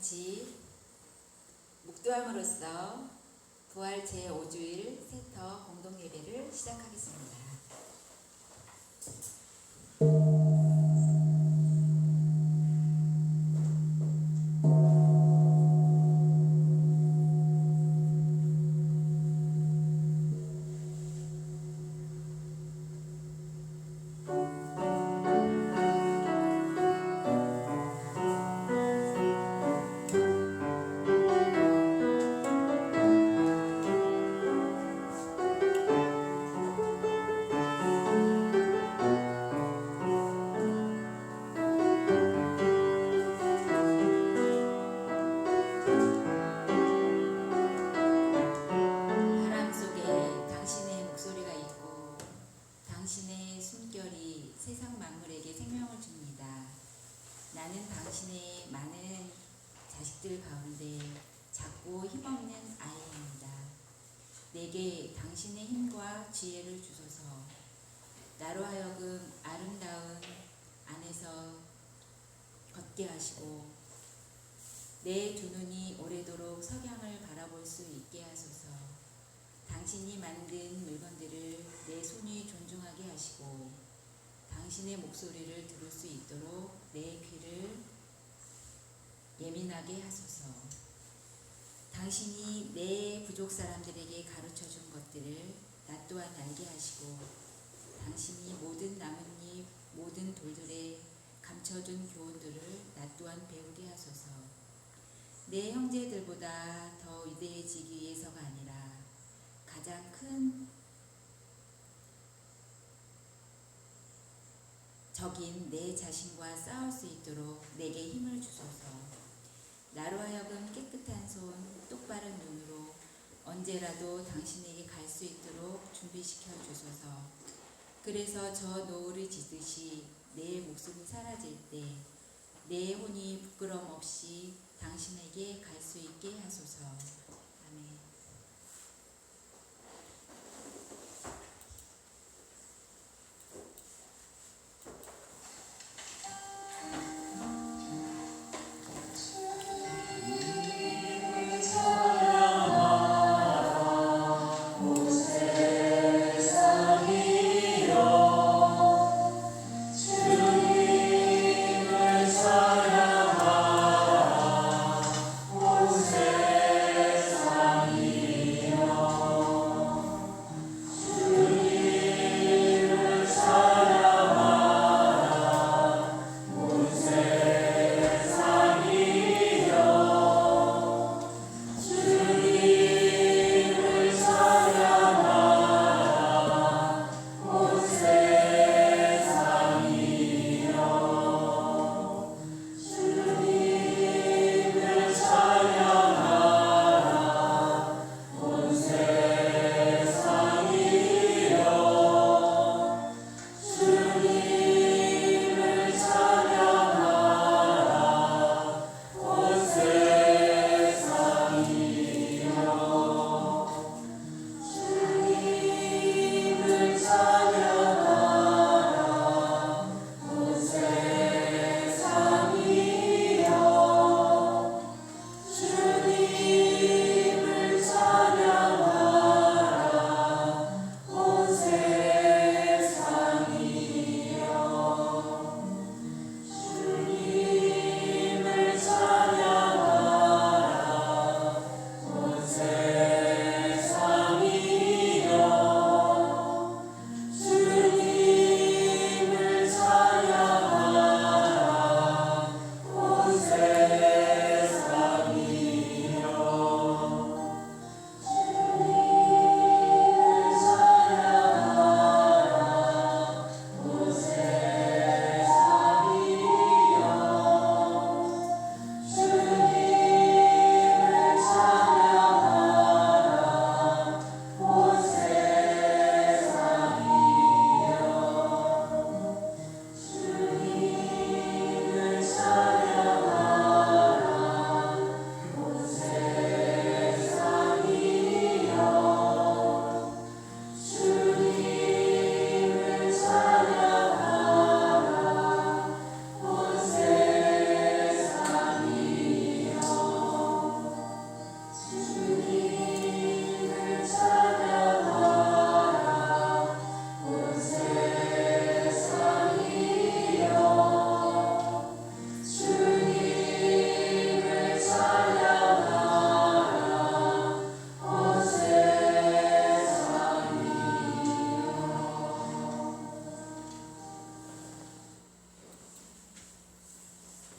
같이 묵도함으로써 부활 제5주일 세터 공동예배를 시작하겠습니다. 세상 만물에게 생명을 줍니다. 나는 당신의 많은 자식들 가운데 작고 힘없는 아이입니다. 내게 당신의 힘과 지혜를 주소서. 나로 하여금 아름다운 안에서 걷게 하시고 내 두 눈이 오래도록 석양을 바라볼 수 있게 하소서. 당신이 만든 물건들을 내 손이 존중하게 하시고 당신의 목소리를 들을 수 있도록 내 귀를 예민하게 하소서. 당신이 내 부족 사람들에게 가르쳐 준 것들을 나 또한 알게 하시고 당신이 모든 나뭇잎, 모든 돌들에 감춰준 교훈들을 나 또한 배우게 하소서. 내 형제들보다 더 위대해지기 위해서가 아니라 가장 큰 적인 내 자신과 싸울 수 있도록 내게 힘을 주소서. 나로 하여금 깨끗한 손, 똑바른 눈으로 언제라도 당신에게 갈 수 있도록 준비시켜 주소서. 그래서 저 노을을 지듯이 내 목숨이 사라질 때 내 혼이 부끄럼 없이 당신에게 갈 수 있게 하소서. 아멘. 주님을 찬양하라.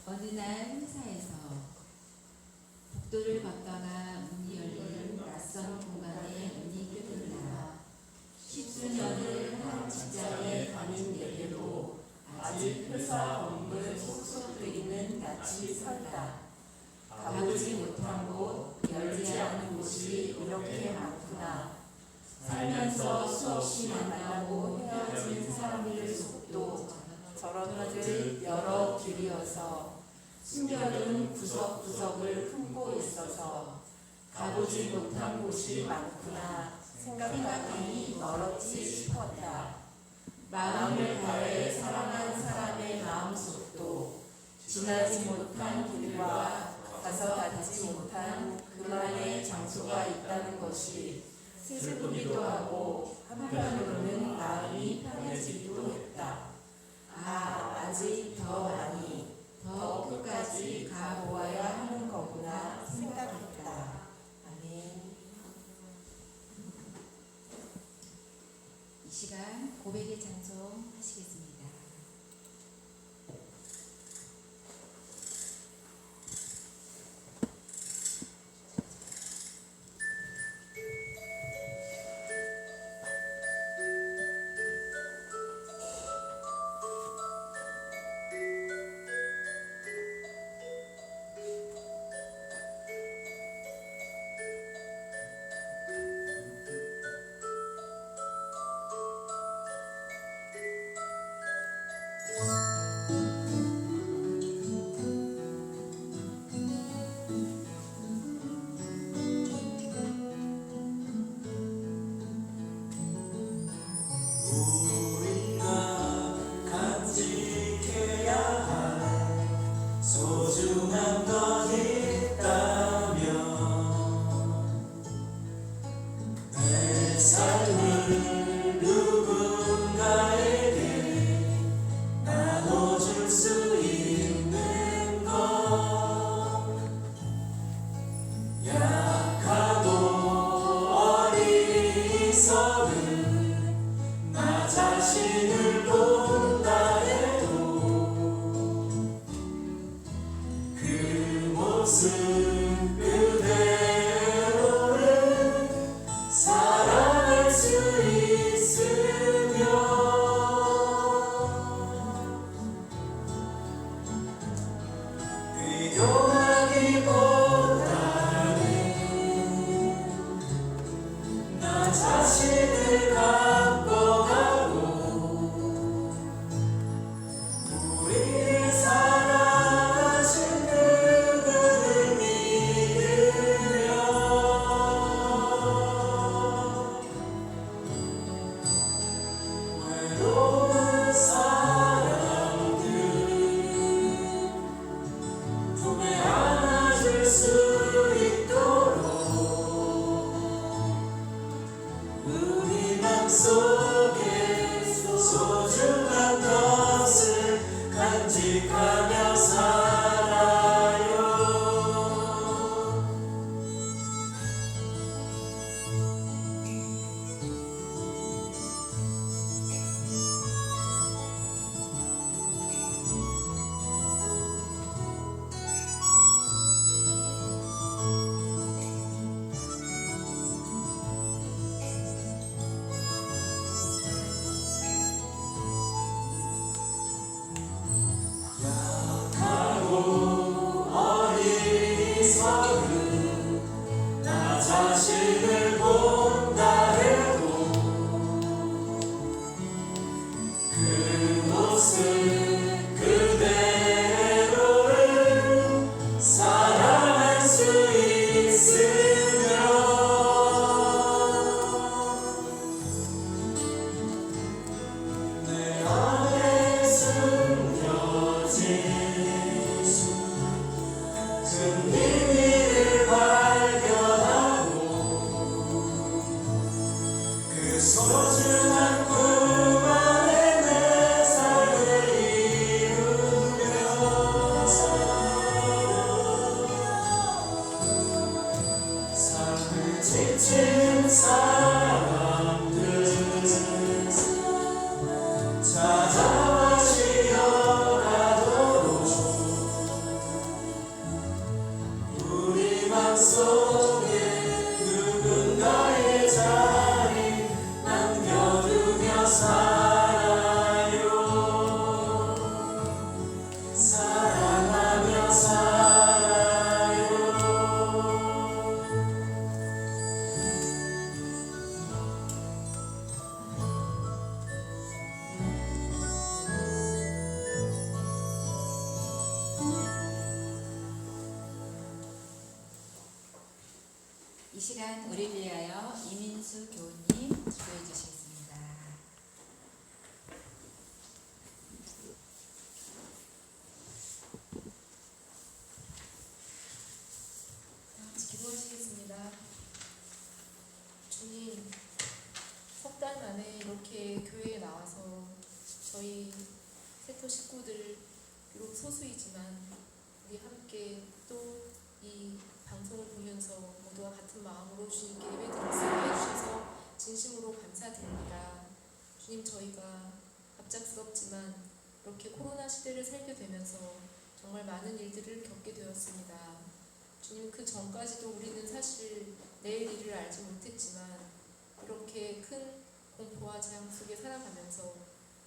어느 날 회사에서 복도를 걷다가 문이 열린 낯선 공간에 눈이 뚫린다. 십수년을 한 직장에 다닌 내게도 아직 회사 건물 속속들이는 낯이 선다. 가보지 못한 곳, 열지 않은 곳이 이렇게 많구나. 살면서 수없이 만나고 헤어진 사람들 속도 저렇듯 여러 길이어서 숨겨둔 구석구석을 품고 있어서 가보지 못한 곳이 많구나 생각하니 멀었지 싶었다. 마음을 다해 사랑한 사람의 마음속도 지나지 못한 길과 가서 닿지 못한 그만의 장소가 있다는 것이 슬프기도 하고 한편으로는 마음이 편해지기도 했다. 아직 더 많이, 더 끝까지 가보아야 하는 거구나 생각했다. 아멘. 이 시간 고백의 찬송 하시겠습니다. 사람들 품에 이 시간 우리를 위하여 이민수 교우님 기도해 주시겠습니다. 다 같이 기도하시겠습니다. 주님, 석 달 만에 이렇게 교회에 나와서 저희 세터 식구들, 비록 소수이지만 우리 함께 또 이 방송을 보면서 모두와 같은 마음으로 주님께 예배드릴 수 있게 해주셔서 진심으로 감사드립니다. 주님, 저희가 갑작스럽지만 이렇게 코로나 시대를 살게 되면서 정말 많은 일들을 겪게 되었습니다. 주님, 그 전까지도 우리는 사실 내일 일을 알지 못했지만 이렇게 큰 공포와 재앙 속에 살아가면서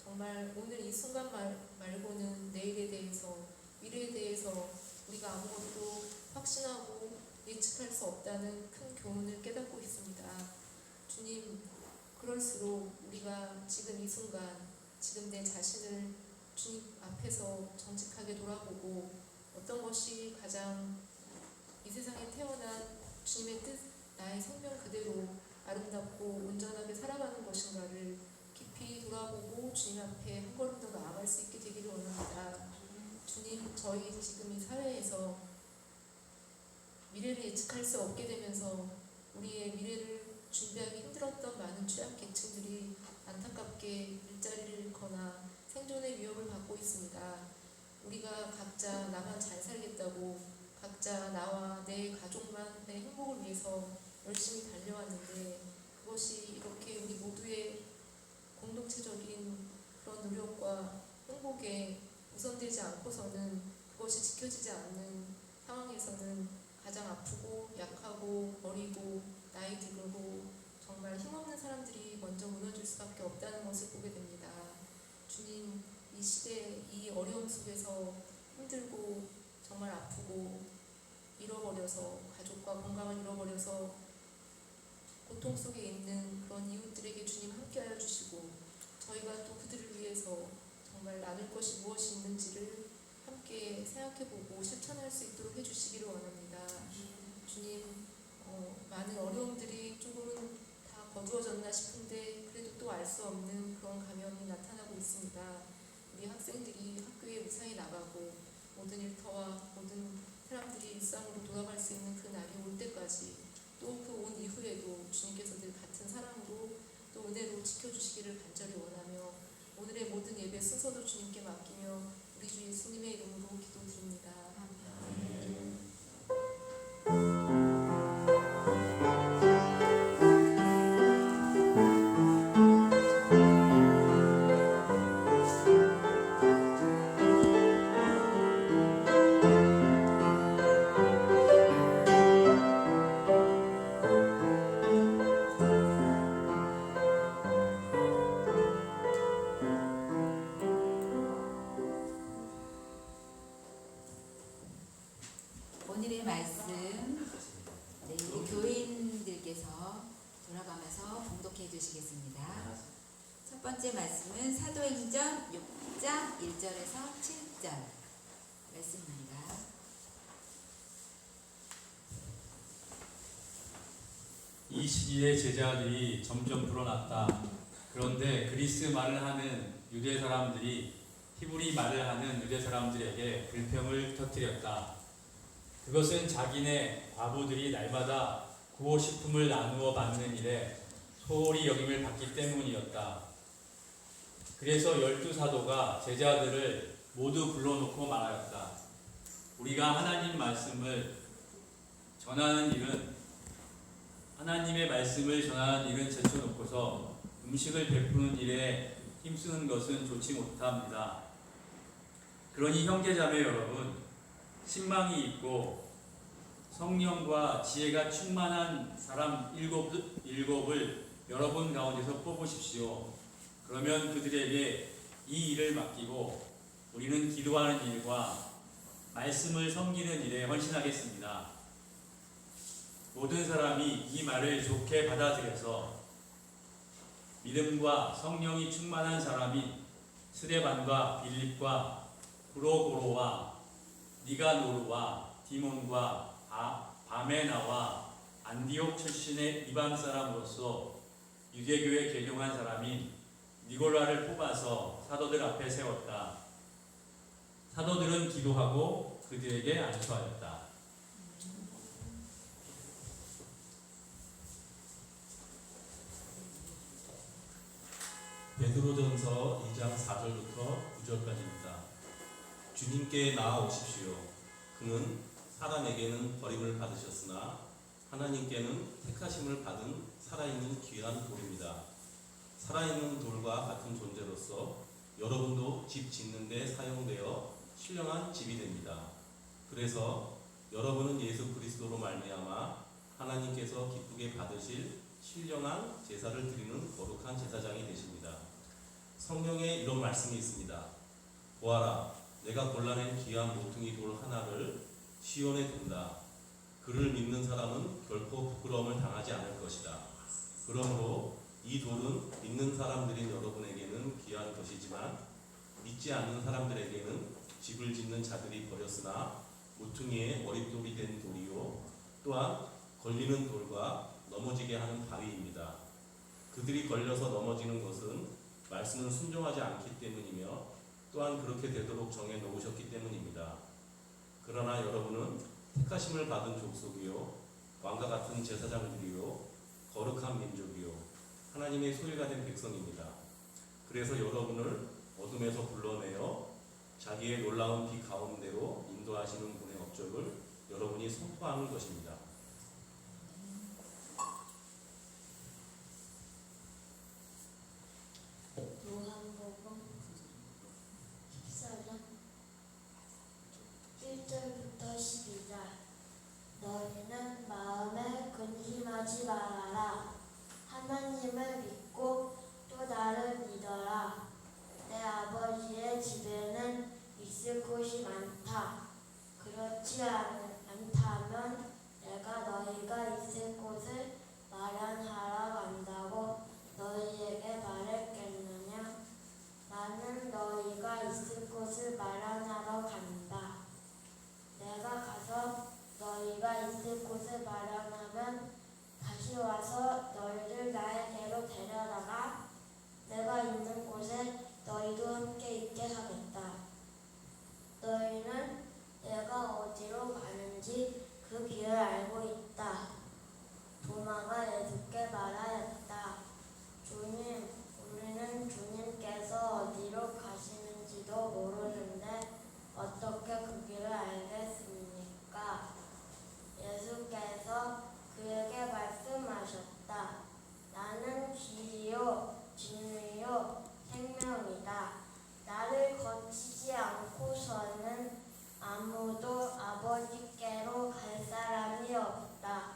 정말 오늘 이 순간 말고는 내일에 대해서, 미래에 대해서 우리가 아무것도 확신하고 예측할 수 없다는 큰 교훈을 깨닫고 있습니다. 주님, 그럴수록 우리가 지금 이 순간, 지금 내 자신을 주님 앞에서 정직하게 돌아보고 어떤 것이 가장 이 세상에 태어난 주님의 뜻, 나의 생명 그대로 아름답고 온전하게 살아가는 것인가를 깊이 돌아보고 주님 앞에 한 걸음 더 나아갈 수 있게 되기를 원합니다. 주님, 저희 지금 이 사회에서 미래를 예측할 수 없게 되면서 우리의 미래를 준비하기 힘들었던 많은 취약계층들이 안타깝게 일자리를 잃거나 생존의 위협을 받고 있습니다. 우리가 각자 나만 잘 살겠다고 각자 나와 내 가족만의 행복을 위해서 열심히 달려왔는데 그것이 이렇게 우리 모두의 공동체적인 그런 노력과 행복에 우선되지 않고서는, 그것이 지켜지지 않는 상황에서는 가장 아프고 약하고 어리고 나이 들고 정말 힘없는 사람들이 먼저 무너질 수밖에 없다는 것을 보게 됩니다. 주님, 이 시대, 이 어려움 속에서 힘들고 정말 아프고 잃어버려서, 가족과 건강을 잃어버려서 고통 속에 있는 그런 이웃들에게 주님 함께하여 주시고, 저희가 또 그들을 위해서 정말 나눌 것이 무엇이 있는지를 함께 생각해보고 실천할 수 있도록 해주시기를 원합니다. 주님, 많은 어려움들이 조금은 다 거두어졌나 싶은데 그래도 또 알 수 없는 그런 감염이 나타나고 있습니다. 우리 학생들이 학교에 무사히 나가고 모든 일터와 모든 사람들이 일상으로 돌아갈 수 있는 그 날이 올 때까지, 또 그 온 이후에도 주님께서 늘 같은 사랑으로 또 은혜로 지켜주시기를 간절히 원하며, 오늘의 모든 예배 순서도 주님께 맡기며 우리 주 예수님의 이름으로 기도드립니다. 아멘. 오늘의 말씀, 우리 교인들께서 돌아가면서 봉독해 주시겠습니다. 첫 번째 말씀은 사도행전 6장 1절에서 7절 말씀입니다. 이 시기에 제자들이 점점 불어났다. 그런데 그리스 말을 하는 유대 사람들이 히브리 말을 하는 유대 사람들에게 불평을 터뜨렸다. 그것은 자기네 과부들이 날마다 구호식품을 나누어 받는 일에 소홀히 여김을 받기 때문이었다. 그래서 12사도가 제자들을 모두 불러놓고 말하였다. 우리가 하나님의 말씀을 전하는 일은 제쳐놓고서 음식을 베푸는 일에 힘쓰는 것은 좋지 못합니다. 그러니 형제자매 여러분, 신망이 있고 성령과 지혜가 충만한 사람 일곱을 여러분 가운데서 뽑으십시오. 그러면 그들에게 이 일을 맡기고 우리는 기도하는 일과 말씀을 섬기는 일에 헌신하겠습니다. 모든 사람이 이 말을 좋게 받아들여서 믿음과 성령이 충만한 사람인 스데반과 빌립과 프로고로와 니가노르와 디몬과 바메나와 안디옥 출신의 이방 사람으로서 유대교에 개종한 사람인 니골라를 뽑아서 사도들 앞에 세웠다. 사도들은 기도하고 그들에게 안수하였다. 베드로전서 2장 4절부터 9절까지입니다. 주님께 나아오십시오. 그는 사람에게는 버림을 받으셨으나 하나님께는 택하심을 받은 살아있는 귀한 돌입니다. 살아있는 돌과 같은 존재로서 여러분도 집 짓는 데 사용되어 신령한 집이 됩니다. 그래서 여러분은 예수 그리스도로 말미암아 하나님께서 기쁘게 받으실 신령한 제사를 드리는 거룩한 제사장이 되십니다. 성경에 이런 말씀이 있습니다. 보아라, 내가 골라낸 귀한 모퉁이 돌 하나를 시온에 둔다. 그를 믿는 사람은 결코 부끄러움을 당하지 않을 것이다. 그러므로 이 돌은 믿는 사람들인 여러분에게는 귀한 것이지만 믿지 않는 사람들에게는 집을 짓는 자들이 버렸으나 모퉁이의 머릿돌이 된 돌이요 또한 걸리는 돌과 넘어지게 하는 바위입니다. 그들이 걸려서 넘어지는 것은 말씀을 순종하지 않기 때문이며 또한 그렇게 되도록 정해 놓으셨기 때문입니다. 그러나 여러분은 택하심을 받은 족속이요 왕과 같은 제사장들이요 거룩한 민족이요 하나님의 소유가 된 백성입니다. 그래서 여러분을 어둠에서 불러내어 자기의 놀라운 빛 가운데로 인도하시는 분의 업적을 여러분이 선포하는 것입니다. 요한복음 14장 1절부터 12절. 너희는 마음에 근심하지 말아라. 하나님을 믿고 또 나를 믿어라. 내 아버지의 집에는 있을 곳이 많다. 그렇지 않다면 내가 너희가 있을 곳을 마련하러 간다고 너희에게 말했겠느냐? 나는 너희가 있을 곳을 마련하러 간다. 내가 가서 너희가 있을 곳을 마련하면 다시 와서 너희를 나에게로 데려다가 내가 있는 곳에 너희도 함께 있게 하겠다. 너희는 내가 어디로 가는지 그 길을 알고 있다. 도마가 예수께 말하였다. 주님, 우리는 주님께서 어디로 가시는지도 모르는데 어떻게 그 길을 알겠습니까? 예수께서 그에게 말씀하셨다. 나는 길이요 진리요 생명이다. 나를 거치지 않고서는 아무도 아버지께로 갈 사람이 없다.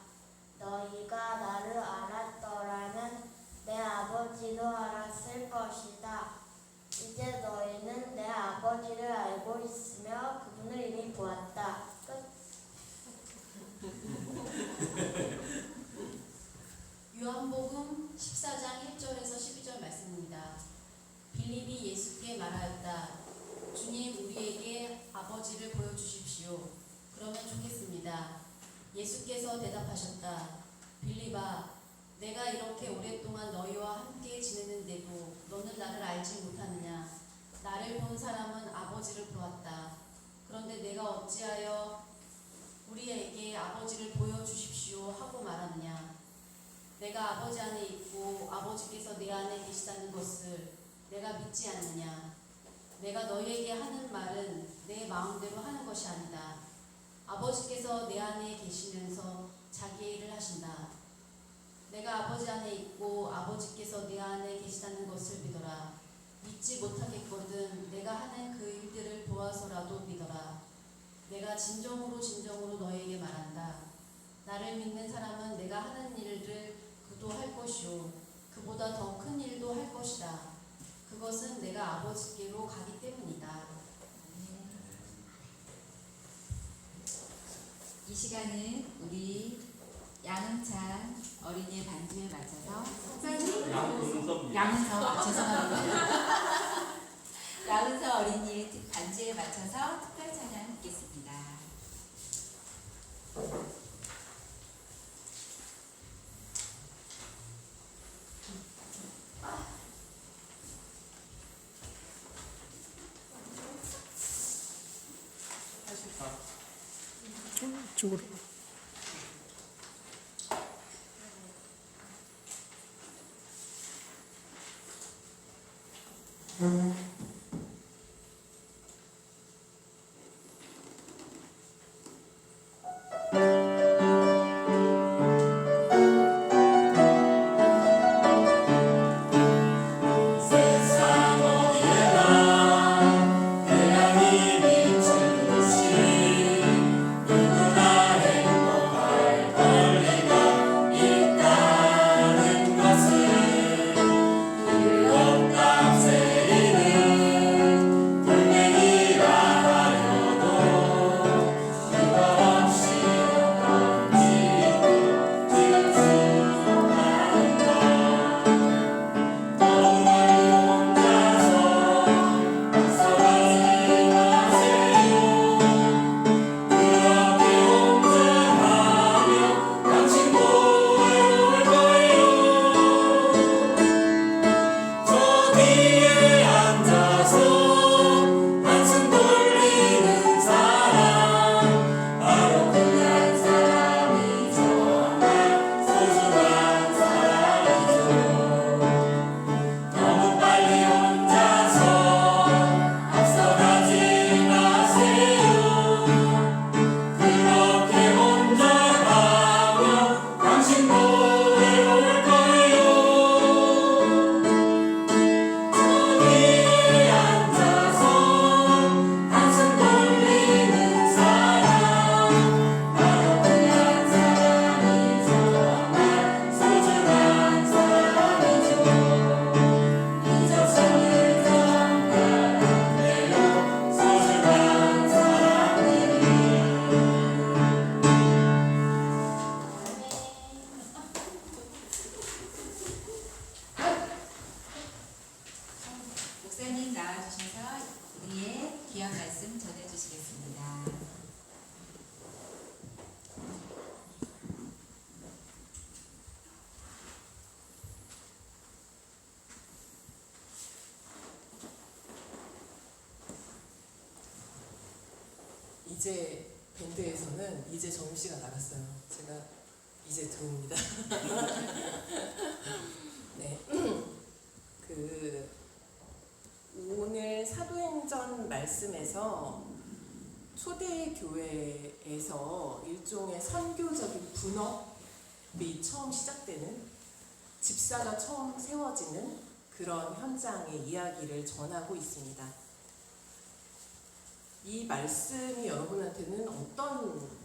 너희가 나를 알았더라면 내 아버지도 알았을 것이다. 이제 너희는 내 아버지를 알고 있으며 그분을 이미 보았다. 끝. 요한복음 14장 1절에서 12절 말씀입니다. 빌립이 예수께 말하였다. 주님, 우리에게 아버지를 보여주십시오. 그러면 좋겠습니다. 예수께서 대답하셨다. 빌립아, 내가 이렇게 오랫동안 너희와 함께 지내는데도 너는 나를 알지 못하느냐? 나를 본 사람은 아버지를 보았다. 그런데 내가 어찌하여 우리에게 아버지를 보여주십시오 하고 말하느냐? 내가 아버지 안에 있고 아버지께서 내 안에 계시다는 것을 내가 믿지 않느냐? 내가 너희에게 하는 말은 내 마음대로 하는 것이 아니다. 아버지께서 내 안에 계시면서 자기의 일을 하신다. 내가 아버지 안에 있고 아버지께서 내 안에 계시다는 것을 믿어라. 믿지 못하겠거든 내가 하는 그 일들을 보아서라도 믿어라. 내가 진정으로 너희에게 말한다. 나를 믿는 사람은 내가 하는 일을 그도 할 것이요 그보다 더 큰 일도 할 것이다. 그것은 내가 아버지께로 가기 때문이다. 이 시간은 우리 양은찬 어린이의 반주에 맞춰서 양은서 죄송합니다. 양은서 어린이의 반주에 맞춰서 특별 찬양 듣겠습니다. 쪽으로. 목사님 나와주셔서 우리의 귀한 말씀 전해주시겠습니다. 이제 밴드에서는 이제 정유 씨가 나갔어요. 제가 이제 들어옵니다. 네. 오늘 사도행전 말씀에서 초대교회에서 일종의 선교적인 분업이 처음 시작되는, 집사가 처음 세워지는 그런 현장의 이야기를 전하고 있습니다. 이 말씀이 여러분한테는 어떤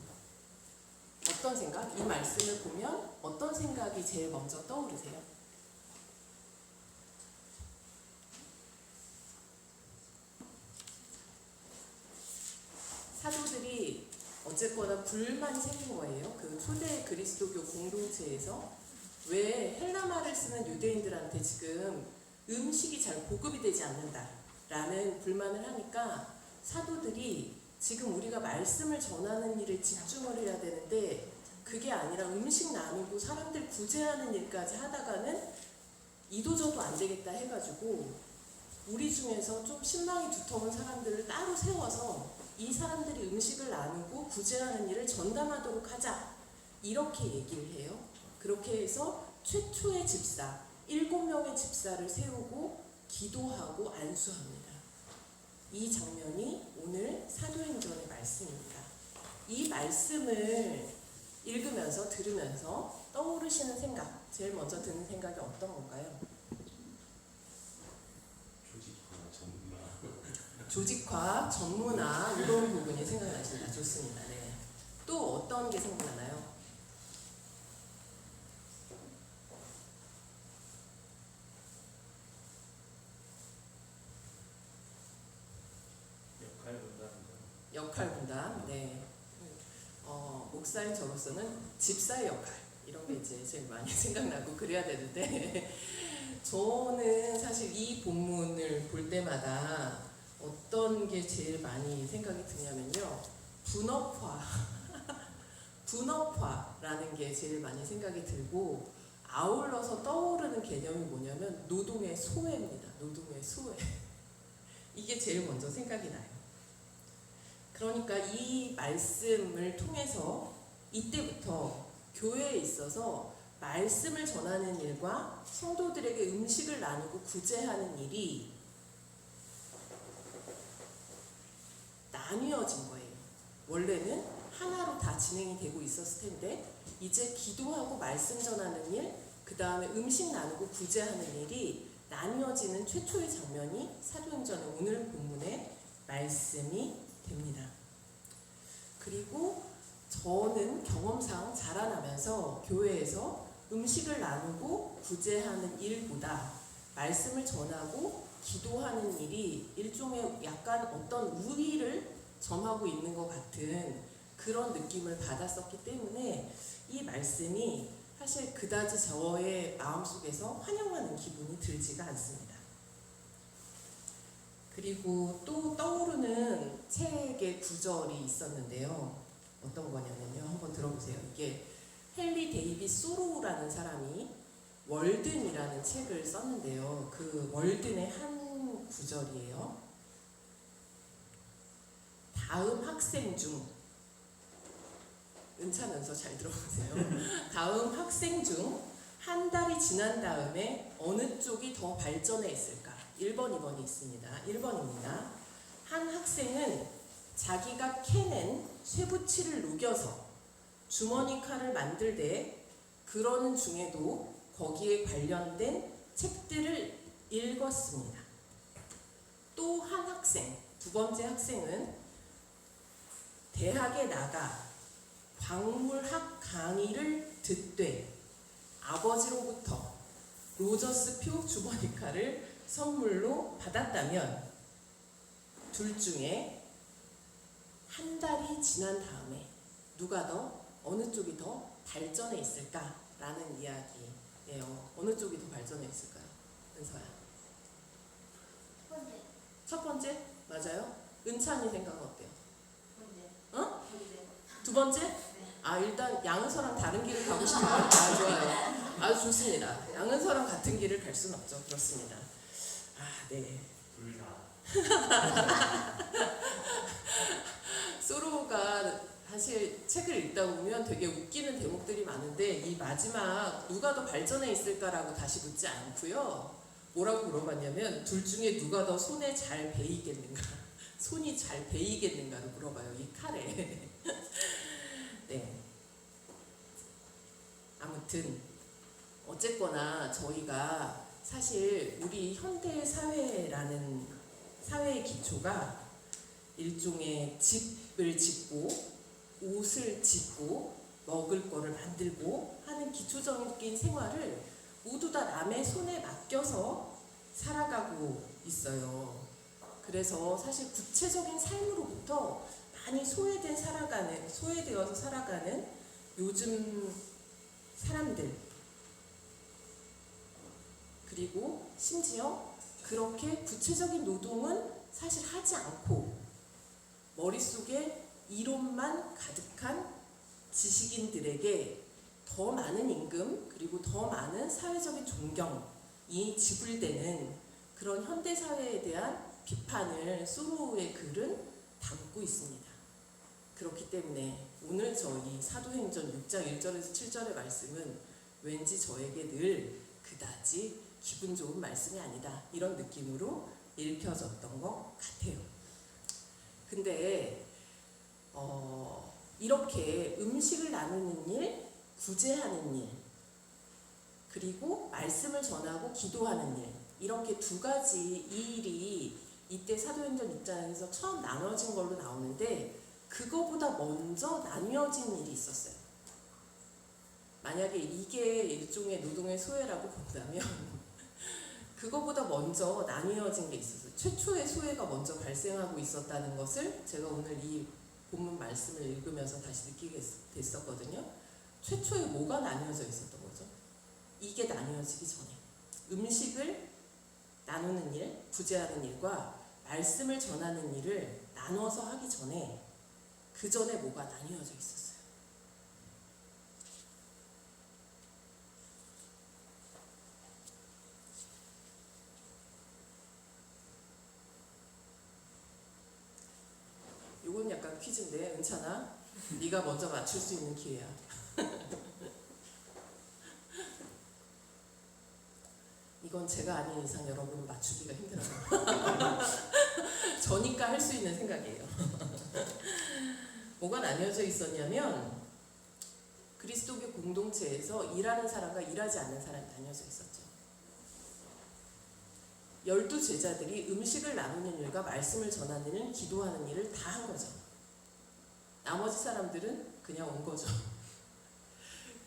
생각? 이 말씀을 보면 어떤 생각이 제일 먼저 떠오르세요? 사도들이 어쨌거나 불만이 생긴 거예요. 그 초대 그리스도교 공동체에서 왜 헬라말을 쓰는 유대인들한테 지금 음식이 잘 보급이 되지 않는다라는 불만을 하니까 사도들이 지금 우리가 말씀을 전하는 일에 집중을 해야 되는데 그게 아니라 음식 나누고 사람들 구제하는 일까지 하다가는 이도저도 안 되겠다 해가지고 우리 중에서 좀 신망이 두터운 사람들을 따로 세워서 이 사람들이 음식을 나누고 구제하는 일을 전담하도록 하자, 이렇게 얘기를 해요. 그렇게 해서 최초의 집사, 7명의 집사를 세우고 기도하고 안수합니다. 이 장면이 오늘 사도행전의 말씀입니다. 이 말씀을 읽으면서 들으면서 떠오르시는 생각, 제일 먼저 드는 생각이 어떤 건가요? 조직화, 전문화, 이런 부분이 생각나신다. 좋습니다. 네. 또 어떤 게 생각나나요? 역할 분담. 네. 목사인 저로서는 집사의 역할, 이런 게 이제 제일 많이 생각나고 그래야 되는데 저는 사실 이 본문을 볼 때마다 어떤 게 제일 많이 생각이 드냐면요, 분업화라는 게 제일 많이 생각이 들고, 아울러서 떠오르는 개념이 뭐냐면 노동의 소외입니다. 노동의 소외. 이게 제일 먼저 생각이 나요. 그러니까 이 말씀을 통해서 이때부터 교회에 있어서 말씀을 전하는 일과 성도들에게 음식을 나누고 구제하는 일이 나뉘어진 거예요. 원래는 하나로 다 진행이 되고 있었을 텐데 이제 기도하고 말씀 전하는 일, 그 다음에 음식 나누고 구제하는 일이 나뉘어지는 최초의 장면이 사도행전의 오늘 본문의 말씀이 됩니다. 그리고 저는 경험상 자라나면서 교회에서 음식을 나누고 구제하는 일보다 말씀을 전하고 기도하는 일이 일종의 약간 어떤 우위를 점하고 있는 것 같은 그런 느낌을 받았었기 때문에 이 말씀이 사실 그다지 저의 마음속에서 환영하는 기분이 들지가 않습니다. 그리고 또 떠오르는 책의 구절이 있었는데요. 어떤 거냐면요. 한번 들어보세요. 이게 헨리 데이빗 소로우라는 사람이 월든이라는 책을 썼는데요. 그 월든의 한 구절이에요. 다음 학생 중 은차면서 잘 들어보세요. 다음 학생 중 한 달이 지난 다음에 어느 쪽이 더 발전해 있을까? 1번, 2번이 있습니다. 1번입니다. 한 학생은 자기가 캐낸 쇠붙이를 녹여서 주머니 칼을 만들되 그러는 중에도 거기에 관련된 책들을 읽었습니다. 또 한 학생, 두 번째 학생은 대학에 나가 광물학 강의를 듣되 아버지로부터 로저스표 주머니칼을 선물로 받았다면 둘 중에 한 달이 지난 다음에 누가 더 어느 쪽이 더 발전해 있을까라는 이야기예요. 어느 쪽이 더 발전해 있을까요? 은서야. 번째. 첫 번째? 맞아요? 은찬이 생각은 어때요? 번째. 어? 번째. 두 번째? 아, 일단 양은서랑 다른 길을 가고 싶어요. 아, 좋아요. 아주 좋습니다. 양은서랑 같은 길을 갈 수는 없죠. 그렇습니다. 아, 네. 둘 다. 소로가 사실 책을 읽다 보면 되게 웃기는 대목들이 많은데 이 마지막 누가 더 발전해 있을까라고 다시 묻지 않고요. 뭐라고 물어봤냐면 둘 중에 누가 더 손에 잘 베이겠는가, 손이 잘 베이겠는가를 물어봐요. 이 칼에. 네. 아무튼 어쨌거나 저희가 사실 우리 현대 사회라는 사회의 기초가 일종의 집을 짓고 옷을 짓고 먹을 거를 만들고 하는 기초적인 생활을 모두 다 남의 손에 맡겨서 살아가고 있어요. 그래서 사실 구체적인 삶으로부터 많이 소외되어서 살아가는 요즘 사람들, 그리고 심지어 그렇게 구체적인 노동은 사실 하지 않고 머릿속에 이론만 가득한 지식인들에게 더 많은 임금 그리고 더 많은 사회적인 존경이 지불되는 그런 현대사회에 대한 비판을 소로우의 글은 담고 있습니다. 그렇기 때문에 오늘 저희 사도행전 6장 1절에서 7절의 말씀은 왠지 저에게 늘 그다지 기분 좋은 말씀이 아니다 이런 느낌으로 읽혀졌던 것 같아요. 근데 이렇게 음식을 나누는 일, 구제하는 일, 그리고 말씀을 전하고 기도하는 일, 이렇게 두 가지 이 일이 이때 사도행전 6장에서 처음 나눠진 걸로 나오는데 그거보다 먼저 나뉘어진 일이 있었어요. 만약에 이게 일종의 노동의 소외라고 본다면 그거보다 먼저 나뉘어진 게 있었어요. 최초의 소외가 먼저 발생하고 있었다는 것을 제가 오늘 이 본문 말씀을 읽으면서 다시 느끼게 됐었거든요. 최초에 뭐가 나뉘어져 있었던 거죠? 이게 나뉘어지기 전에 음식을 나누는 일, 구제하는 일과 말씀을 전하는 일을 나눠서 하기 전에 그 전에 뭐가 나뉘어져 있었어요. 이건 약간 생각하는 퀴즈인데 은찬아, 네가 먼저 맞출 수 있는 기회야. 이건 제가 아닌 이상 여러분은 맞추기가 힘들어요. 저니까 할 수 있는 생각이에요. 뭐가 나뉘어져 있었냐면 그리스도교 공동체에서 일하는 사람과 일하지 않는 사람이 나뉘어져 있었죠. 12 제자들이 음식을 나누는 일과 말씀을 전하는 일, 기도하는 일을 다 한 거죠. 나머지 사람들은 그냥 온 거죠.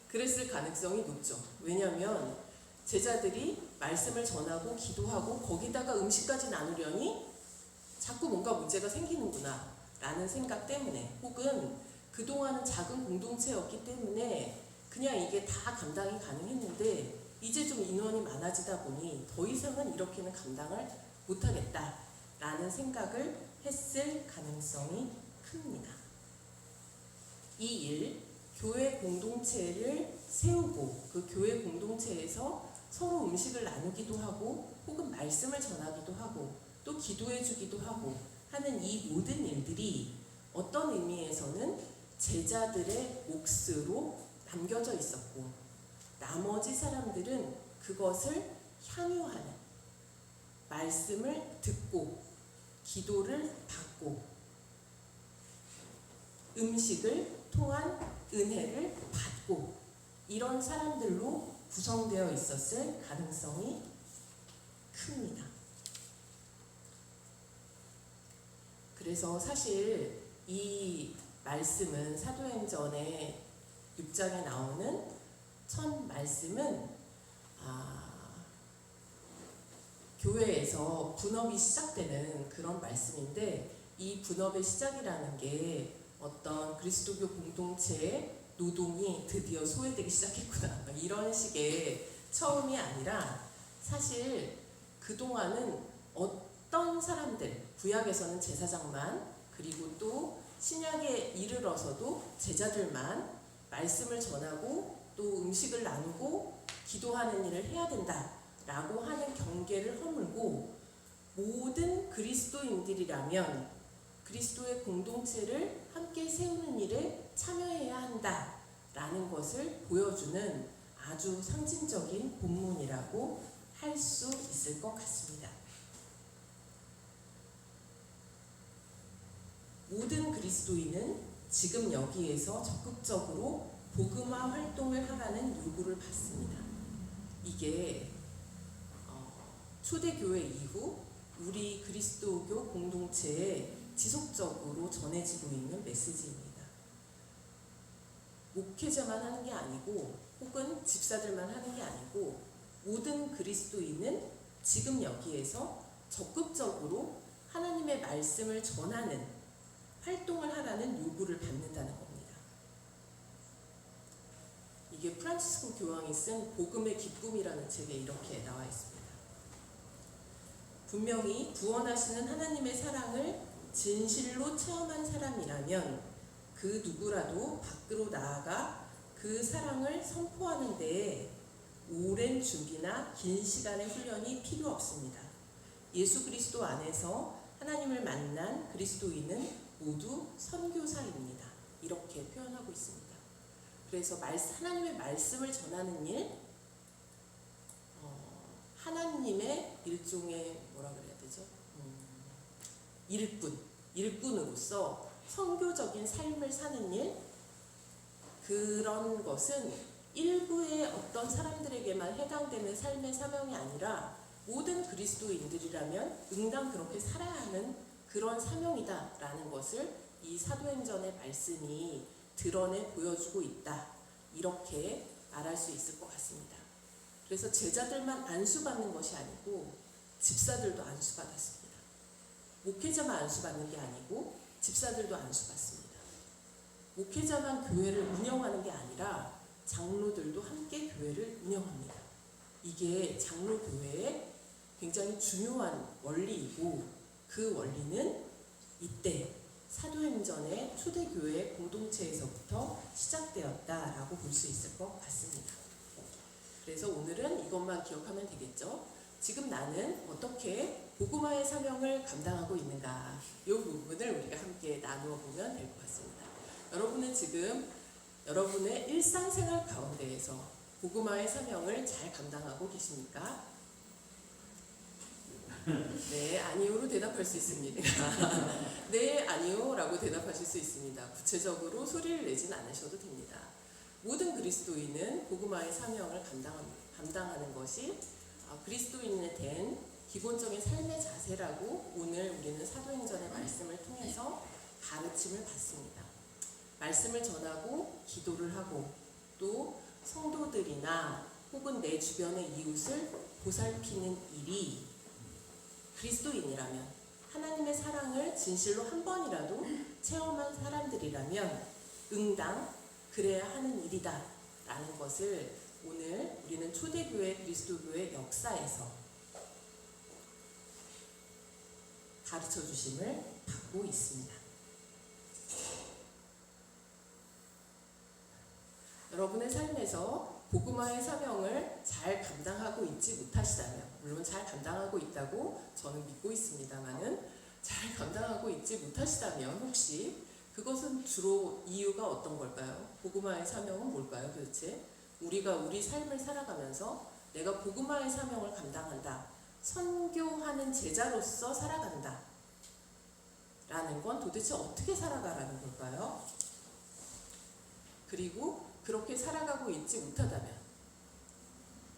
그랬을 가능성이 높죠. 왜냐하면 제자들이 말씀을 전하고 기도하고 거기다가 음식까지 나누려니 자꾸 뭔가 문제가 생기는구나 라는 생각 때문에, 혹은 그동안은 작은 공동체였기 때문에 그냥 이게 다 감당이 가능했는데 이제 좀 인원이 많아지다 보니 더 이상은 이렇게는 감당을 못하겠다 라는 생각을 했을 가능성이 큽니다. 이 일, 교회 공동체를 세우고 그 교회 공동체에서 서로 음식을 나누기도 하고 혹은 말씀을 전하기도 하고 또 기도해 주기도 하고 하는 이 모든 일들이 어떤 의미에서는 제자들의 몫으로 남겨져 있었고, 나머지 사람들은 그것을 향유하는, 말씀을 듣고 기도를 받고 음식을 통한 은혜를 받고 이런 사람들로 구성되어 있었을 가능성이 큽니다. 그래서 사실 이 말씀은 사도행전의 6장에 나오는 첫 말씀은 교회에서 분업이 시작되는 그런 말씀인데, 이 분업의 시작이라는 게 어떤 그리스도교 공동체의 노동이 드디어 소외되기 시작했구나 이런 식의 처음이 아니라, 사실 그동안은 어떤 사람들, 구약에서는 제사장만, 그리고 또 신약에 이르러서도 제자들만 말씀을 전하고 또 음식을 나누고 기도하는 일을 해야 된다라고 하는 경계를 허물고, 모든 그리스도인들이라면 그리스도의 공동체를 함께 세우는 일에 참여해야 한다라는 것을 보여주는 아주 상징적인 본문이라고 할 수 있을 것 같습니다. 모든 그리스도인은 지금 여기에서 적극적으로 복음화 활동을 하라는 요구를 받습니다. 이게 초대교회 이후 우리 그리스도교 공동체에 지속적으로 전해지고 있는 메시지입니다. 목회자만 하는 게 아니고 혹은 집사들만 하는 게 아니고 모든 그리스도인은 지금 여기에서 적극적으로 하나님의 말씀을 전하는 활동을 하라는 요구를 받는다는 겁니다. 이게 프란치스코 교황이 쓴 복음의 기쁨이라는 책에 이렇게 나와 있습니다. 분명히 구원하시는 하나님의 사랑을 진실로 체험한 사람이라면 그 누구라도 밖으로 나아가 그 사랑을 선포하는 데에 오랜 준비나 긴 시간의 훈련이 필요 없습니다. 예수 그리스도 안에서 하나님을 만난 그리스도인은 모두 선교사입니다. 이렇게 표현하고 있습니다. 그래서 하나님의 말씀을 전하는 일, 하나님의 일종의 뭐라 그래야 되죠? 일꾼으로서 선교적인 삶을 사는 일, 그런 것은 일부의 어떤 사람들에게만 해당되는 삶의 사명이 아니라 모든 그리스도인들이라면 응당 그렇게 살아야 하는 그런 사명이다라는 것을 이 사도행전의 말씀이 드러내 보여주고 있다, 이렇게 말할 수 있을 것 같습니다. 그래서 제자들만 안수받는 것이 아니고 집사들도 안수받았습니다. 목회자만 안수받는 게 아니고 집사들도 안수받습니다. 목회자만 교회를 운영하는 게 아니라 장로들도 함께 교회를 운영합니다. 이게 장로교회의 굉장히 중요한 원리이고, 그 원리는 이때 사도행전의 초대교회 공동체에서부터 시작되었다라고 볼 수 있을 것 같습니다. 그래서 오늘은 이것만 기억하면 되겠죠. 지금 나는 어떻게 복음화의 사명을 감당하고 있는가? 이 부분을 우리가 함께 나누어 보면 될 것 같습니다. 여러분은 지금 여러분의 일상생활 가운데에서 복음화의 사명을 잘 감당하고 계십니까? 네, 아니요로 대답할 수 있습니다. 네, 아니요라고 대답하실 수 있습니다. 구체적으로 소리를 내진 않으셔도 됩니다. 모든 그리스도인은 복음화의 사명을 감당하는 것이 그리스도인에 된 기본적인 삶의 자세라고 오늘 우리는 사도행전의 말씀을 통해서 가르침을 받습니다. 말씀을 전하고 기도를 하고 또 성도들이나 혹은 내 주변의 이웃을 보살피는 일이 그리스도인이라면, 하나님의 사랑을 진실로 한 번이라도 체험한 사람들이라면 응당 그래야 하는 일이다 라는 것을 오늘 우리는 초대교회 그리스도교회 역사에서 가르쳐 주심을 받고 있습니다. 여러분의 삶에서 복음화의 사명을 잘 감당하고 있지 못하시다면, 물론 잘 감당하고 있다고 저는 믿고 있습니다만은 잘 감당하고 있지 못하시다면 혹시 그것은 주로 이유가 어떤 걸까요? 복음화의 사명은 뭘까요 도대체? 우리가 우리 삶을 살아가면서 내가 복음화의 사명을 감당한다, 선교하는 제자로서 살아간다 라는 건 도대체 어떻게 살아가라는 걸까요? 그리고 그렇게 살아가고 있지 못하다면,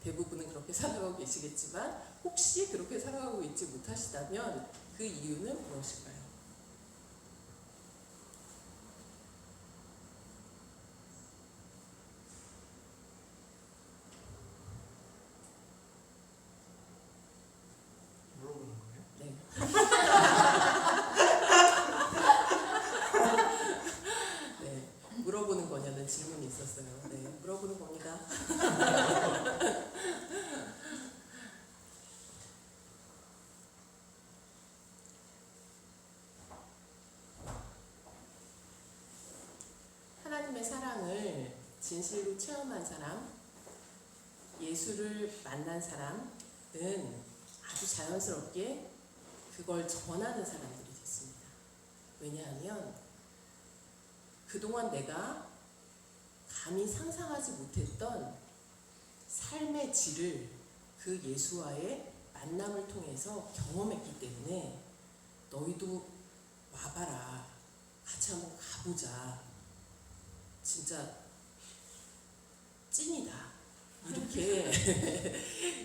대부분은 그렇게 살아가고 계시겠지만 혹시 그렇게 살아가고 있지 못하시다면 그 이유는 무엇일까요? 물어보는 거예요? 네. 네, 물어보는 거냐는 질문이 있었어요. 네, 물어보는 겁니다. 하나님의 사랑을 진실로 체험한 사람, 예수를 만난 사람은 아주 자연스럽게 그걸 전하는 사람들이 됐습니다. 왜냐하면 그동안 내가 감히 상상하지 못했던 삶의 질을 그 예수와의 만남을 통해서 경험했기 때문에 너희도 와봐라, 같이 한번 가보자, 진짜 찐이다 이렇게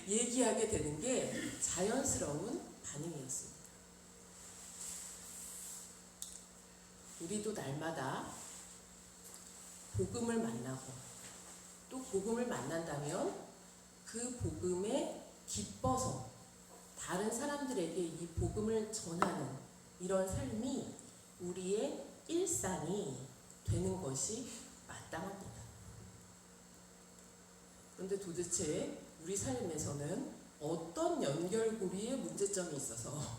얘기하게 되는 게 자연스러운 반응이었습니다. 우리도 날마다 복음을 만나고 또 복음을 만난다면 그 복음에 기뻐서 다른 사람들에게 이 복음을 전하는 이런 삶이 우리의 일상이 되는 것이 마땅합니다. 그런데 도대체 우리 삶에서는 어떤 연결고리에 문제점이 있어서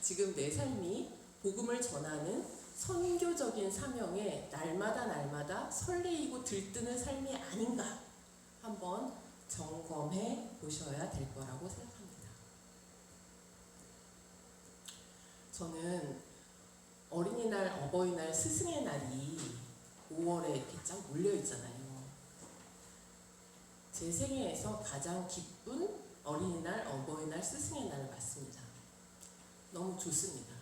지금 내 삶이 복음을 전하는 선교적인 사명에 날마다 설레이고 들뜨는 삶이 아닌가 한번 점검해 보셔야 될 거라고 생각합니다. 저는 어린이날, 어버이날, 스승의 날이 5월에 이렇게 쫙 몰려 있잖아요. 제 생애에서 가장 기쁜 어린이날, 어버이날, 스승의 날을 맞습니다. 너무 좋습니다.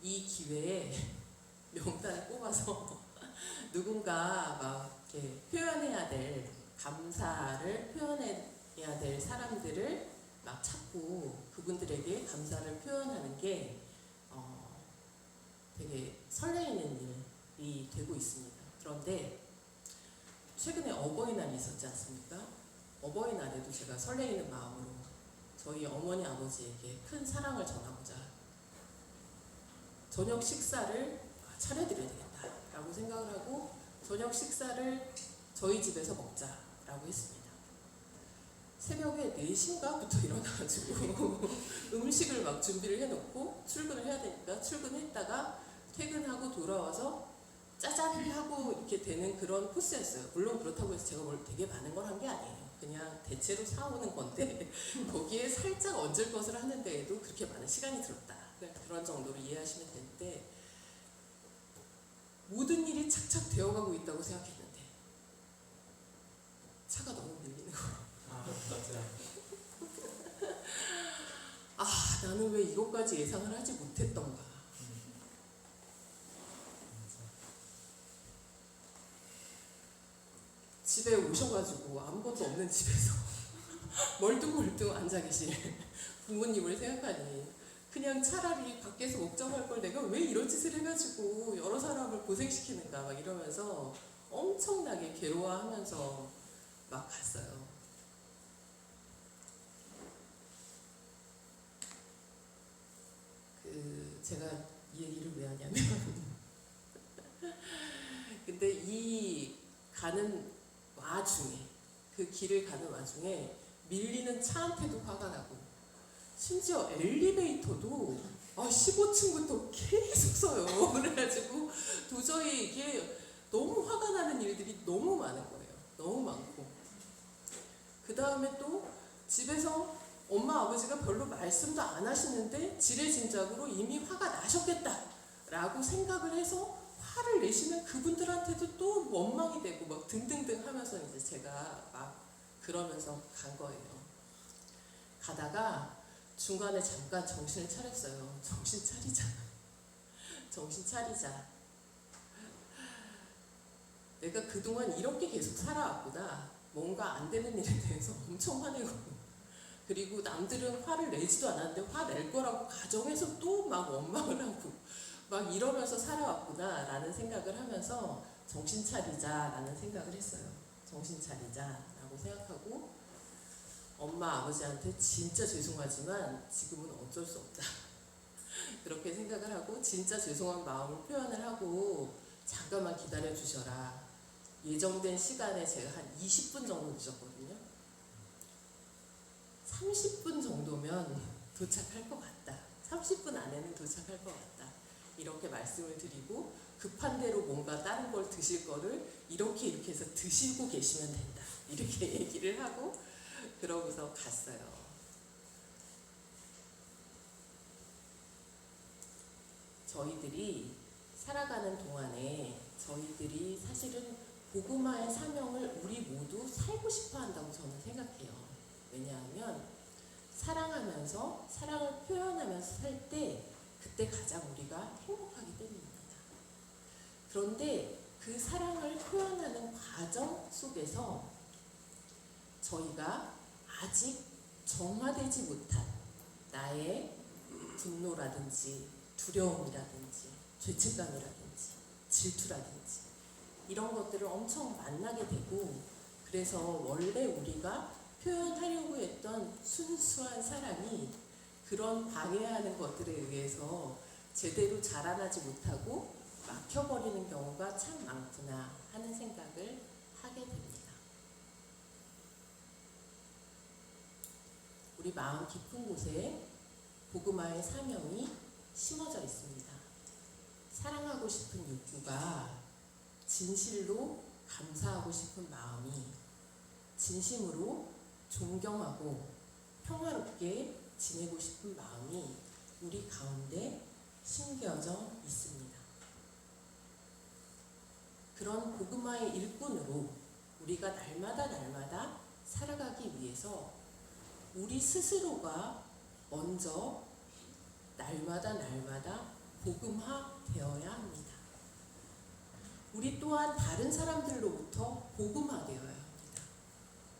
이 기회에 명단을 뽑아서 누군가 막 이렇게 표현해야 될, 감사를 표현해야 될 사람들을 막 찾고 그분들에게 감사를 표현하는 게 되게 설레이는 일이 되고 있습니다. 그런데 최근에 어버이날이 있었지 않습니까? 어버이날에도 제가 설레이는 마음으로 저희 어머니 아버지에게 큰 사랑을 전하고자 저녁 식사를 차려드려야 되겠다라고 생각을 하고 저녁 식사를 저희 집에서 먹자라고 했습니다. 새벽에 4시인가부터 일어나가지고 음식을 막 준비를 해놓고 출근을 해야 되니까 출근했다가 퇴근하고 돌아와서 짜잔 하고 이렇게 되는 그런 코스였어요. 물론 그렇다고 해서 제가 뭘 되게 많은 걸 한 게 아니에요. 그냥 대체로 사오는 건데 거기에 살짝 얹을 것을 하는 데에도 그렇게 많은 시간이 들었다. 그런 정도로 이해하시면 되는데 모든 일이 착착 되어가고 있다고 생각했는데 차가 너무 밀리는 거예요. 아, 나는 왜 이것까지 예상을 하지 못했던가. 집에 오셔가지고 아무것도 없는 집에서 멀뚱멀뚱 앉아 계실 부모님을 생각하니 그냥 차라리 밖에서 먹자고 할 걸 내가 왜 이런 짓을 해가지고 여러 사람을 고생시키는가 막 이러면서 엄청나게 괴로워하면서 막 갔어요. 제가 이 얘기를 왜 하냐면 근데 이 가는 와중에 그 길을 가는 와중에 밀리는 차한테도 화가 나고 심지어 엘리베이터도 15층부터 계속 써요. 그래가지고 도저히 이게 너무 화가 나는 일들이 너무 많은 거예요. 너무 많고 그 다음에 또 집에서 엄마 아버지가 별로 말씀도 안 하시는데 지레짐작으로 이미 화가 나셨겠다 라고 생각을 해서 화를 내시는 그분들한테도 또 원망이 되고 막 등등등 하면서 이제 제가 막 그러면서 간 거예요. 가다가 중간에 잠깐 정신을 차렸어요. 정신 차리자. 정신 차리자. 내가 그동안 이렇게 계속 살아왔구나. 뭔가 안 되는 일에 대해서 엄청 화내고 그리고 남들은 화를 내지도 않았는데 화낼 거라고 가정해서 또 막 원망을 하고 막 이러면서 살아왔구나 라는 생각을 하면서 정신 차리자 라는 생각을 했어요. 정신 차리자 라고 생각하고 엄마 아버지한테 진짜 죄송하지만 지금은 어쩔 수 없다 그렇게 생각을 하고 진짜 죄송한 마음을 표현을 하고 잠깐만 기다려 주셔라. 예정된 시간에 제가 한 20분 정도 늦었거든요. 30분 정도면 도착할 것 같다. 30분 안에는 도착할 것 같다. 이렇게 말씀을 드리고 급한 대로 뭔가 다른 걸 드실 거를 이렇게 해서 드시고 계시면 된다. 이렇게 얘기를 하고 그러고서 갔어요. 저희들이 살아가는 동안에 저희들이 사실은 복음화의 사명을 우리 모두 살고 싶어 한다고 저는 생각해요. 왜냐하면 사랑하면서 사랑을 표현하면서 살 때 그때 가장 우리가 행복하기 때문입니다. 그런데 그 사랑을 표현하는 과정 속에서 저희가 아직 정화되지 못한 나의 분노라든지 두려움이라든지 죄책감이라든지 질투라든지 이런 것들을 엄청 만나게 되고 그래서 원래 우리가 표현하려고 했던 순수한 사랑이 그런 방해하는 것들에 의해서 제대로 자라나지 못하고 막혀버리는 경우가 참 많구나 하는 생각을 하게 됩니다. 우리 마음 깊은 곳에 복음화의 사명이 심어져 있습니다. 사랑하고 싶은 욕구가 진실로 감사하고 싶은 마음이 진심으로 존경하고 평화롭게 지내고 싶은 마음이 우리 가운데 심겨져 있습니다. 그런 복음화의 일꾼으로 우리가 날마다 살아가기 위해서 우리 스스로가 먼저 날마다 복음화 되어야 합니다. 우리 또한 다른 사람들로부터 복음화되어야 합니다.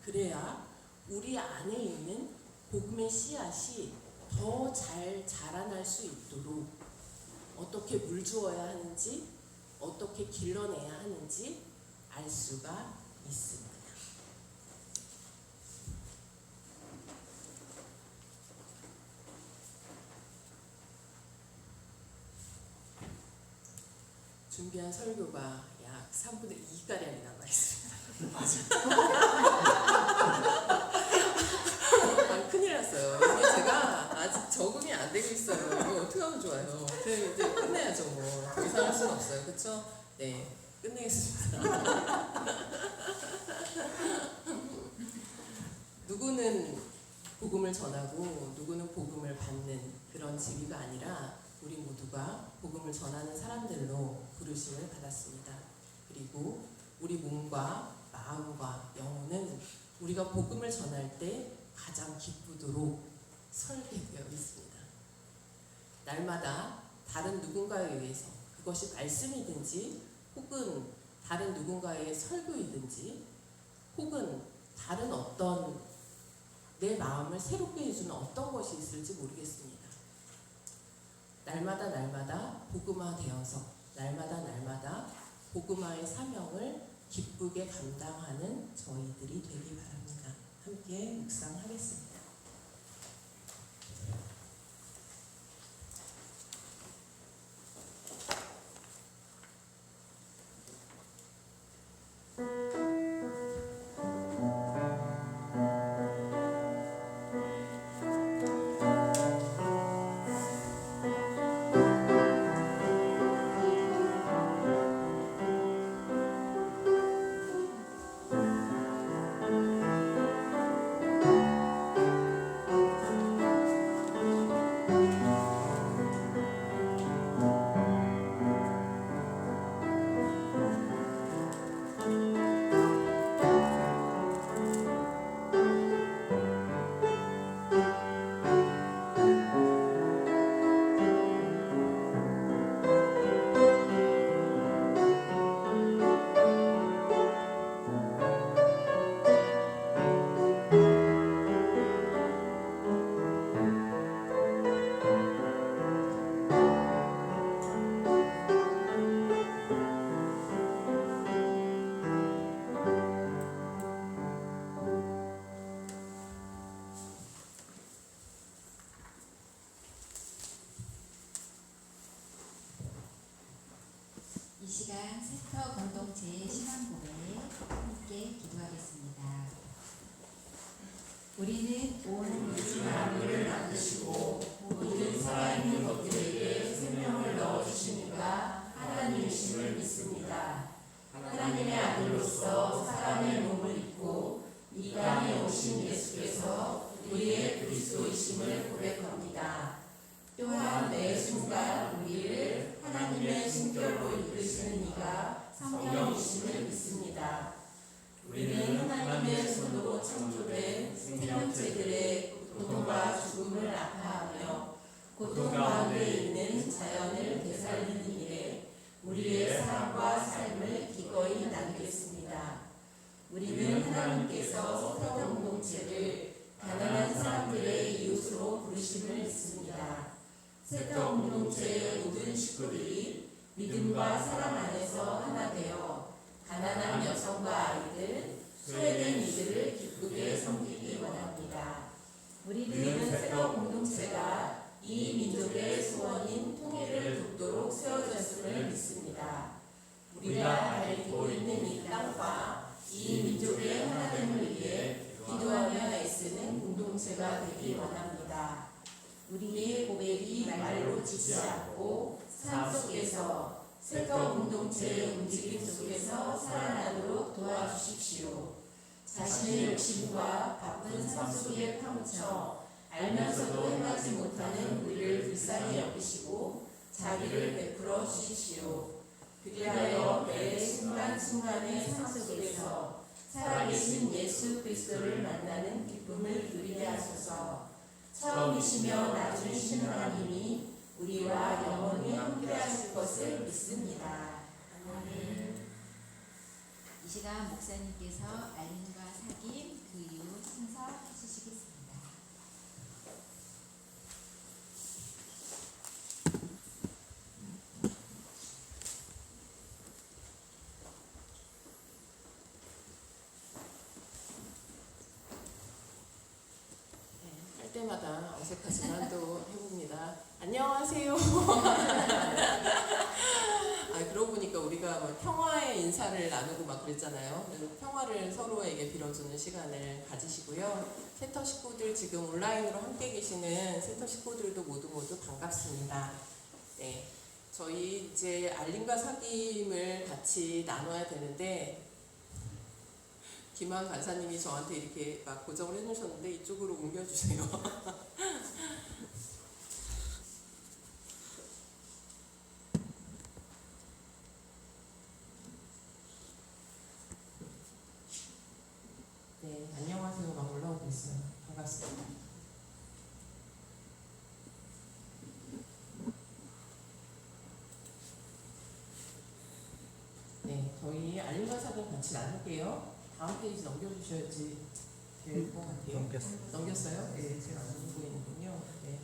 그래야 우리 안에 있는 복음의 씨앗이 더 잘 자라날 수 있도록 어떻게 물 주어야 하는지 어떻게 길러내야 하는지 알 수가 있습니다. 준비한 설교가 약 3분의 2가량이 남아있습니다. 큰일 났어요. 이게 제가 아직 적응이 안 되고 있어요. 이거 어떻게 하면 좋아요? 이제 끝내야죠. 뭐 더 이상 할 수는 없어요. 그쵸? 네, 끝내겠습니다. 누구는 복음을 전하고 누구는 복음을 받는 그런 지위가 아니라 우리 모두가 복음을 전하는 사람들로 부르심을 받았습니다. 그리고 우리 몸과 마음과 영혼은 우리가 복음을 전할 때 가장 기쁘도록 설계되어 있습니다. 날마다 다른 누군가에 의해서 그것이 말씀이든지 혹은 다른 누군가의 설교이든지 혹은 다른 어떤 내 마음을 새롭게 해주는 어떤 것이 있을지 모르겠습니다. 날마다 복음화되어서 날마다 복음화의 사명을 기쁘게 감당하는 저희들이 되기 바랍니다. 함께 묵상하겠습니다. 이 시간 세터 공동체의 신앙 고백 함께 기도하겠습니다. 우리는 온 우주 만물을 만드시고 모든 살아있는 것들에게 생명을 넣어주시니가 하나님이심을 믿습니다. 하나님의 아들로서 사람의 몸을 입고 이 땅에 오신 예수께서 우리의 그리스도이심을 고백합니다. 또한 매 순간 우리를 하나님의 숨결로 이끄시는 이가 성령이심을 믿습니다. 우리는 하나님의 손으로 창조된 생명체들의 고통과 죽음을 아파하며 고통 가운데 있는 자연을 되살리는 일에 우리의 사랑과 삶을 기꺼이 나누겠습니다. 우리는 하나님께서 세터 공동체를 가난한 사람들의 이웃으로 부르심을 믿습니다. 세터 공동체의 모든 식구들이 믿음과 사랑 안에서 하나 되어 가난한 여성과 아이들, 소외된 이들을 기쁘게 섬기기 원합니다. 우리는 세터 공동체가 이 민족의 소원인 통일을 돕도록 세워졌음을 믿습니다. 우리가 앓고 있는 이 땅과 이 민족의 하나됨을 위해 기도하며 애쓰는 공동체가 되기 원합니다. 우리의 고백이 말로 지지 않고 삶 속에서 세터 공동체의 움직임 속에서 살아나도록 도와주십시오. 자신의 욕심과 바쁜 삶 속에 파묻혀 알면서도 행하지 못하는 우리를 불쌍히 여기시고 자비를 베풀어 주십시오. 그리하여 매 순간순간의 삶 속에서 살아계신 예수 그리스도를 만나는 기쁨을 누리게 하소서. 처음이시며 나중이신 하나님이 우리와 영원히 함께하실 것을 믿습니다. 아멘. 이 시간 목사님께서 알림과 사귐 그 이후 순서 해주시겠습니다. 할 때마다 어색하지만 또 해봅니다. 안녕하세요. 그러고 보니까 우리가 뭐 평화의 인사를 나누고 막 그랬잖아요. 그래서 평화를 서로에게 빌어주는 시간을 가지시고요. 세터 식구들 지금 온라인으로 함께 계시는 세터 식구들도 모두 반갑습니다. 네, 저희 이제 알림과 사귐을 같이 나눠야 되는데 김한 간사님이 저한테 이렇게 막 고정을 해놓으셨는데 이쪽으로 옮겨주세요. 네, 안녕하세요. 막 올라오고 있어요. 반갑습니다. 네, 저희 알림과 사진 같이 나눌게요. 다음 페이지 넘겨주셔야지 될 것 같아요. 넘겼어요? 네, 제가 안 보고 있는군요. 네.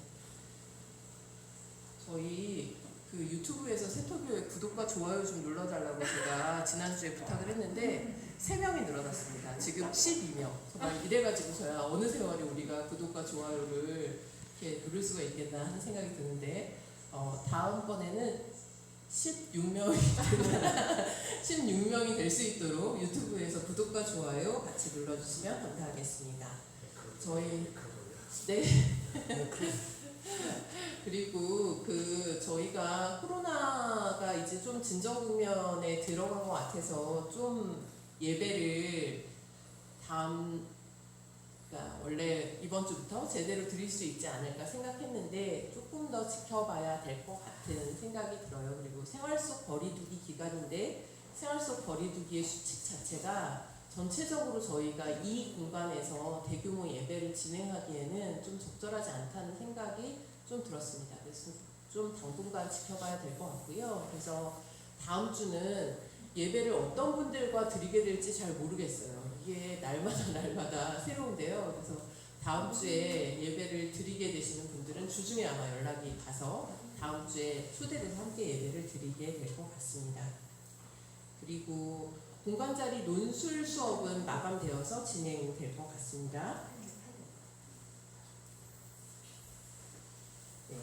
저희 그 유튜브에서 세토교회 구독과 좋아요 좀 눌러달라고 제가 지난주에 부탁을 했는데 3명이 늘어났습니다. 지금 12명. 정말 이래가지고서야 어느 세월에 우리가 구독과 좋아요를 이렇게 누를 수가 있겠나 하는 생각이 드는데 다음번에는 16명이 될 수 있도록 유튜브에서 구독과 좋아요 같이 눌러주시면 감사하겠습니다. 저희 그리고 저희가 코로나가 이제 좀 진정 국면에 들어간 것 같아서 좀 예배를 그러니까 원래 이번 주부터 제대로 드릴 수 있지 않을까 생각했는데 조금 더 지켜봐야 될 것 같은 생각이 들어요. 그리고 생활 속 거리두기 기간인데 생활 속 거리두기의 수칙 자체가 전체적으로 저희가 이 공간에서 대규모 예배를 진행하기에는 좀 적절하지 않다는 생각이 좀 들었습니다. 그래서 좀 당분간 지켜봐야 될 것 같고요. 그래서 다음 주는 예배를 어떤 분들과 드리게 될지 잘 모르겠어요. 이게 날마다 새로운데요. 그래서 다음 주에 예배를 드리게 되시는 분들은 주중에 아마 연락이 가서 다음 주에 초대돼서 함께 예배를 드리게 될 것 같습니다. 그리고 공간자리 논술 수업은 마감되어서 진행될 것 같습니다. 네.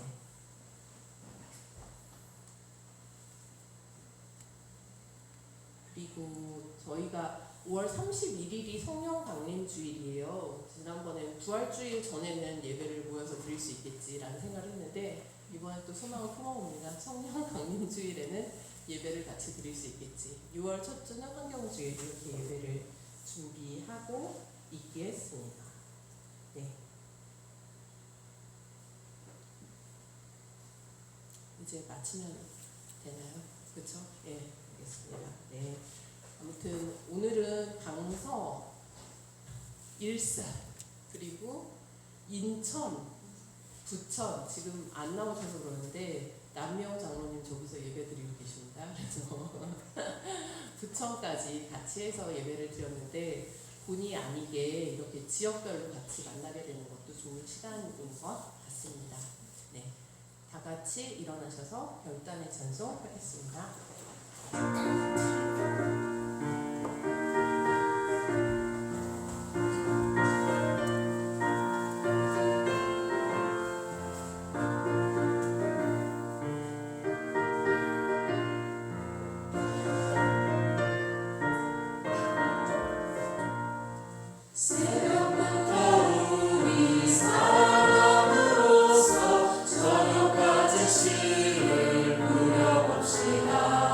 그리고 저희가 5월 31일이 성령 강림 주일이에요. 지난번에는 부활주일 전에는 예배를 모여서 드릴 수 있겠지라는 생각을 했는데 이번에 또 소망을 품어봅니다. 성령 강림 주일에는 예배를 같이 드릴 수 있겠지. 6월 첫 주는 환경주일 이렇게 예배를 준비하고 있겠습니다. 네. 이제 마치면 되나요? 그렇죠? 네, 알겠습니다. 네. 아무튼 오늘은 강서, 일산, 그리고 인천, 부천 지금 안 나오셔서 그러는데 남명 장로님 저기서 예배드리고 계십니다. 그래서 부천까지 같이 해서 예배를 드렸는데 본의 아니게 이렇게 지역별로 같이 만나게 되는 것도 좋은 시간인 것 같습니다. 네, 다 같이 일어나셔서 별단의 찬송하겠습니다. 저녁까지 시를 부려봅시다.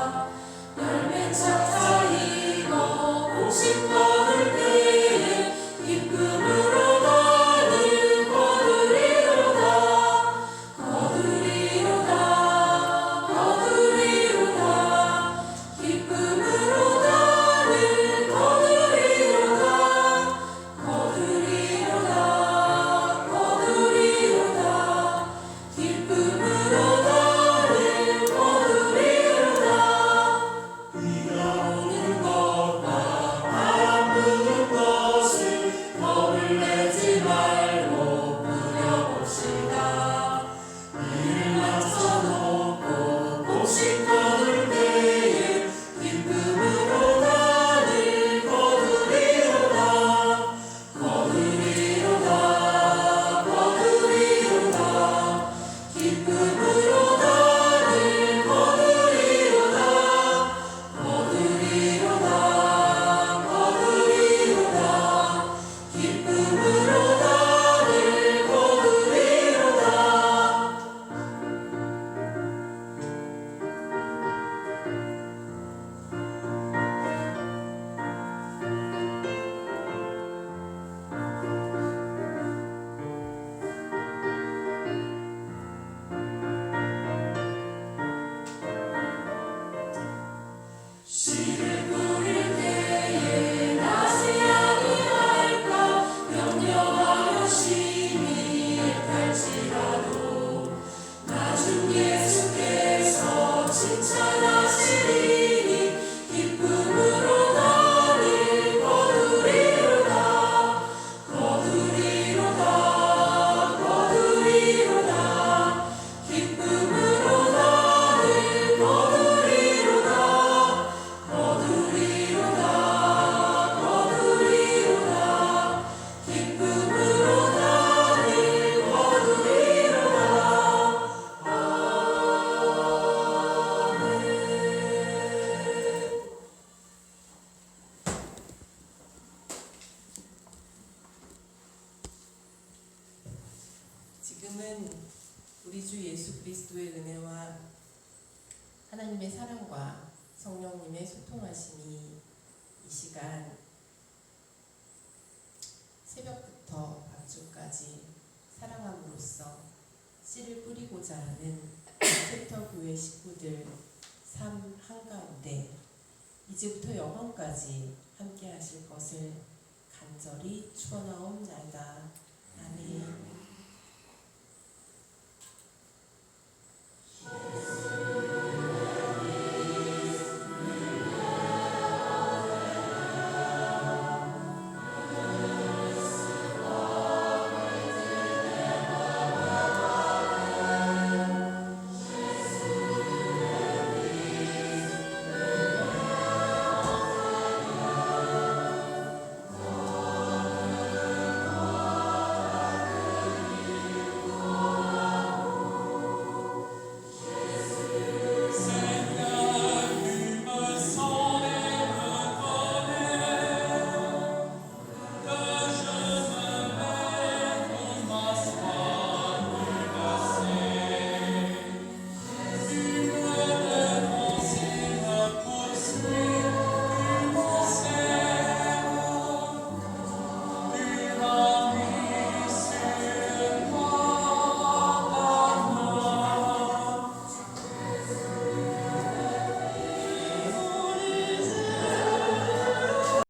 이제는 우리 주 예수 그리스도의 은혜와 하나님의 사랑과 성령님의 소통하심이 이 시간 새벽부터 밤중까지 사랑함으로써 씨를 뿌리고자 하는 세터교회 식구들 삶 한가운데 이제부터 영원까지 함께 하실 것을 간절히 축원하옵나이다. 아멘.